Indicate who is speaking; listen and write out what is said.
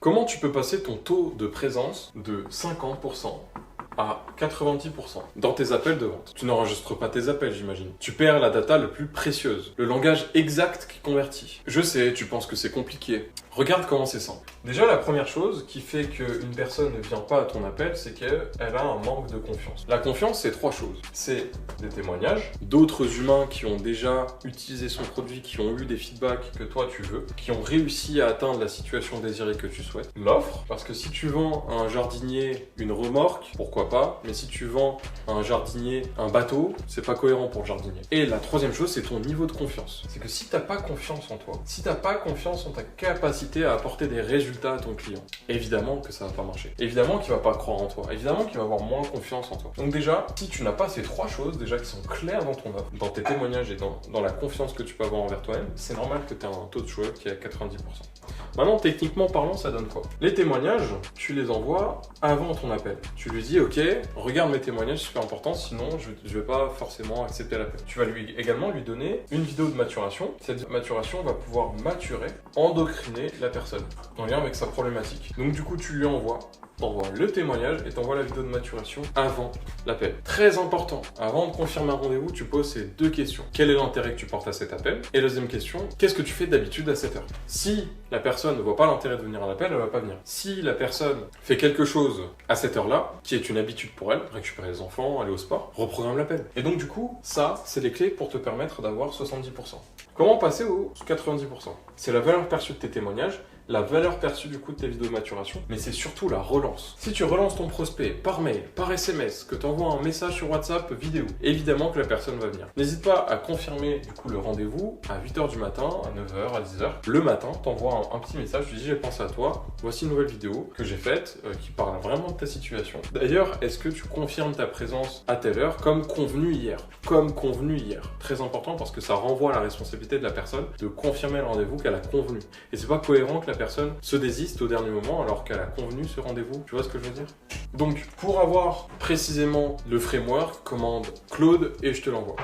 Speaker 1: Comment tu peux passer ton taux de présence de 50% à 90% dans tes appels de vente? Tu n'enregistres pas tes appels, j'imagine. Tu perds la data la plus précieuse, le langage exact qui convertit. Je sais, tu penses que c'est compliqué. Regarde comment c'est simple. Déjà, la première chose qui fait qu'une personne ne vient pas à ton appel, c'est qu'elle a un manque de confiance. La confiance, c'est trois choses. C'est des témoignages, d'autres humains qui ont déjà utilisé son produit, qui ont eu des feedbacks que toi tu veux, qui ont réussi à atteindre la situation désirée que tu souhaites. L'offre, parce que si tu vends à un jardinier une remorque, pourquoi pas, mais si tu vends à un jardinier un bateau, c'est pas cohérent pour le jardinier. Et la troisième chose, c'est ton niveau de confiance. C'est que si t'as pas confiance en toi, si t'as pas confiance en ta capacité à apporter des résultats à ton client, évidemment que ça va pas marcher. Évidemment qu'il va pas croire en toi. Évidemment qu'il va avoir moins confiance en toi. Donc déjà, si tu n'as pas ces trois choses déjà qui sont claires dans ton offre, dans tes témoignages et dans la confiance que tu peux avoir envers toi-même, c'est normal que tu aies un taux de show-up qui est à 90%. Maintenant, techniquement parlant, ça donne quoi? Les témoignages, tu les envoies avant ton appel. Tu lui dis, ok, regarde mes témoignages, super important, sinon je vais pas forcément accepter l'appel. Tu vas également lui donner une vidéo de maturation. Cette maturation va pouvoir maturer, endocriner la personne en lien avec sa problématique. Donc du coup, tu lui envoies le témoignage et t'envoies la vidéo de maturation avant l'appel. Très important, avant de confirmer un rendez-vous, tu poses ces deux questions. Quel est l'intérêt que tu portes à cet appel? Et la deuxième question, qu'est-ce que tu fais d'habitude à cette heure? Si la personne ne voit pas l'intérêt de venir à l'appel, elle va pas venir. Si la personne fait quelque chose à cette heure-là, qui est une habitude pour elle, récupérer les enfants, aller au sport, reprogramme l'appel. Et donc du coup, ça, c'est les clés pour te permettre d'avoir 70%. Comment passer aux 90%? C'est la valeur perçue de tes témoignages, la valeur perçue du coup de tes vidéos de maturation, mais c'est surtout la relance. Si tu relances ton prospect par mail, par SMS, que tu envoies un message sur WhatsApp vidéo, évidemment que la personne va venir. N'hésite pas à confirmer du coup le rendez-vous à 8h du matin, à 9h, à 10h. Le matin, t'envoies un petit message, tu dis j'ai pensé à toi, voici une nouvelle vidéo que j'ai faite qui parle vraiment de ta situation. D'ailleurs, est-ce que tu confirmes ta présence à telle heure comme convenu hier? Comme convenu hier. Très important parce que ça renvoie à la responsabilité de la personne de confirmer le rendez-vous qu'elle a convenu. Et c'est pas cohérent que la personne se désiste au dernier moment alors qu'elle a convenu ce rendez-vous. Tu vois ce que je veux dire? Donc, pour avoir précisément le framework, commande Claude et je te l'envoie.